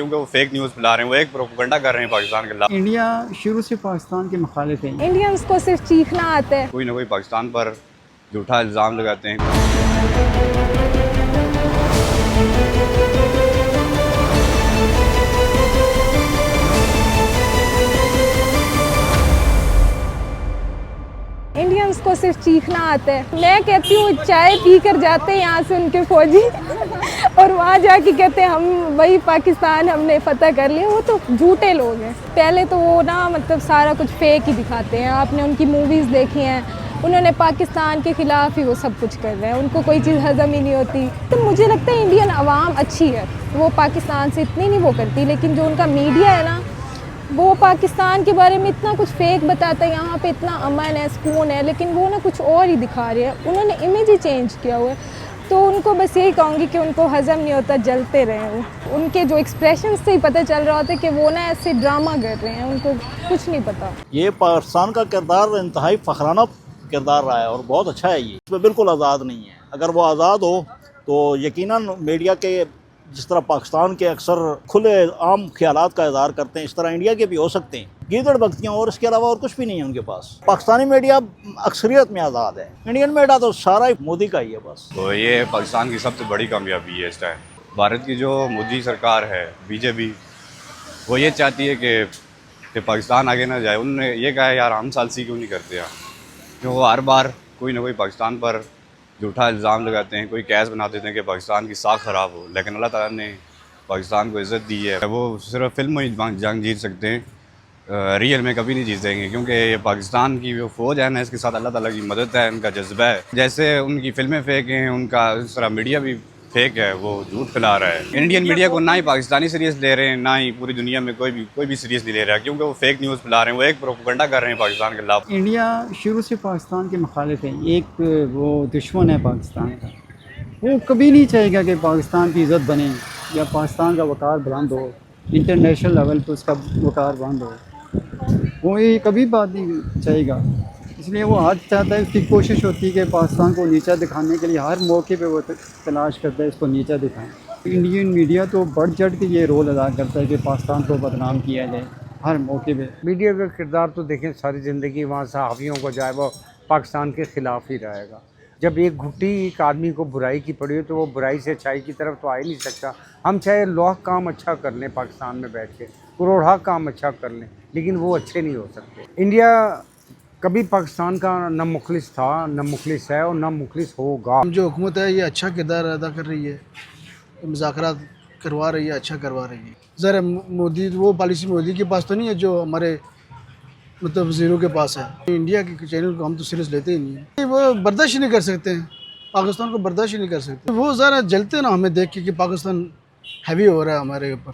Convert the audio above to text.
کیونکہ وہ fake news پھیلا رہے ہیں، وہ ایک پروپیگنڈا کر رہے ہیں پاکستان کے خلاف۔ انڈیا شروع سے پاکستان کے مخالف ہے۔ انڈینس کو صرف چیخنا آتا ہے، کوئی نہ کوئی پاکستان پر جھوٹا الزام لگاتے ہیں۔ انڈینس کو صرف چیخنا آتا ہے۔ میں کہتی ہوں چائے پی کر جاتے ہیں یہاں سے ان کے فوجی اور وہاں جا کے کہتے ہیں ہم وہی پاکستان ہم نے فتح کر لیا۔ وہ تو جھوٹے لوگ ہیں۔ پہلے تو وہ مطلب سارا کچھ فیک ہی دکھاتے ہیں۔ آپ نے ان کی موویز دیکھی ہیں، انہوں نے پاکستان کے خلاف ہی وہ سب کچھ کر رہے ہیں، ان کو کوئی چیز ہضم ہی نہیں ہوتی۔ تو مجھے لگتا ہے انڈین عوام اچھی ہے، وہ پاکستان سے اتنی نہیں وہ کرتی، لیکن جو ان کا میڈیا ہے نا، وہ پاکستان کے بارے میں اتنا کچھ فیک بتاتا ہے، یہاں پہ اتنا امن ہے، سکون ہے، لیکن وہ کچھ اور ہی دکھا رہے ہیں۔ انہوں نے امیج ہی چینج کیا ہوا ہے، تو ان کو بس یہی کہوں گی کہ ان کو ہضم نہیں ہوتا، جلتے رہے وہ۔ ان کے جو ایکسپریشن سے ہی پتہ چل رہا ہوتا ہے کہ وہ ایسے ڈرامہ کر رہے ہیں، ان کو کچھ نہیں پتا۔ یہ پاکستان کا کردار انتہائی فخرانہ کردار رہا ہے اور بہت اچھا ہے۔ یہ اس میں بالکل آزاد نہیں ہے۔ اگر وہ آزاد ہو تو یقیناً میڈیا کے جس طرح پاکستان کے اکثر کھلے عام خیالات کا اظہار کرتے ہیں، اس طرح انڈیا کے بھی ہو سکتے ہیں، گیدڑ بکتیاں، اور اس کے علاوہ اور کچھ بھی نہیں ہے ان کے پاس۔ پاکستانی میڈیا اکثریت میں آزاد ہے، انڈین میڈیا تو سارا ہی مودی کا ہی ہے بس۔ تو یہ پاکستان کی سب سے بڑی کامیابی ہے اس ٹائم۔ بھارت کی جو مودی سرکار ہے، بی جے پی، وہ یہ چاہتی ہے کہ پاکستان آگے نہ جائے۔ انہوں نے یہ کہا ہے یار ہم ثالثی کیوں نہیں کرتے یار، کیوں وہ ہر بار کوئی نہ کوئی پاکستان پر جھوٹا الزام لگاتے ہیں، کوئی کیس بنا دیتے ہیں کہ پاکستان کی ساکھ خراب ہو، لیکن اللہ تعالیٰ نے پاکستان کو عزت دی ہے۔ وہ صرف فلم میں ہی جنگ جیت سکتے ہیں، ریئل میں کبھی نہیں جیتیں گے، کیونکہ یہ پاکستان کی جو فوج ہے نا، اس کے ساتھ اللہ تعالیٰ کی مدد ہے، ان کا جذبہ ہے۔ جیسے ان کی فلمیں فیک ہیں، ان کا اس طرح میڈیا بھی فیک ہے، وہ جھوٹ پھیلا رہا ہے۔ انڈین میڈیا کو نہ ہی پاکستانی سیریس لے رہے ہیں، نہ ہی پوری دنیا میں کوئی بھی سیریس نہیں لے رہا، کیونکہ وہ فیک نیوز پھیلا رہے ہیں، وہ ایک پروپیگنڈا کر رہے ہیں پاکستان کے خلاف۔ انڈیا شروع سے پاکستان کے مخالف ہے، ایک وہ دشمن ہے پاکستان کا۔ وہ کبھی نہیں چاہے گا کہ پاکستان کی عزت بنے یا پاکستان کا وقار بلند ہو، انٹرنیشنل لیول پہ اس کا وقار بلند ہو۔ وہ یہ کبھی بات نہیں چاہے گا، اس لیے وہ ہر چاہتا ہے، اس کی کوشش ہوتی ہے کہ پاکستان کو نیچا دکھانے کے لیے ہر موقع پہ وہ تلاش کرتا ہے اس کو نیچا دکھائیں۔ انڈین میڈیا تو بڑھ چڑھ کے یہ رول ادا کرتا ہے کہ پاکستان کو بدنام کیا جائے ہر موقع پہ۔ میڈیا کا کردار تو دیکھیں ساری زندگی وہاں صحافیوں کو جو ہے وہ پاکستان کے خلاف ہی رہے گا۔ جب ایک گھٹی ایک آدمی کو برائی کی پڑی ہو تو وہ برائی سے اچھائی کی طرف تو آ ہی نہیں سکتا۔ ہم چاہے لاکھ کام اچھا کر لیں پاکستان میں بیٹھ کے، کروڑا کام اچھا کر لیں، لیکن وہ اچھے نہیں ہو سکتے۔ انڈیا کبھی پاکستان کا نہ مخلص تھا، نہ مخلص ہے اور نہ مخلص ہوگا۔ جو حکومت ہے یہ اچھا کردار ادا کر رہی ہے، مذاکرات کروا رہی ہے، اچھا کروا رہی ہے۔ ذرا مودی وہ پالیسی مودی کے پاس تو نہیں ہے جو ہمارے مطلب وزیروں کے پاس ہے۔ انڈیا کے چینل کو ہم تو سیریس لیتے ہی نہیں ہیں، وہ برداشت ہی نہیں کر سکتے ہیں، پاکستان کو برداشت ہی نہیں کر سکتے۔ وہ ذرا جلتے نا ہمیں دیکھ کے کہ پاکستان ہیوی ہو رہا ہے ہمارے اوپر۔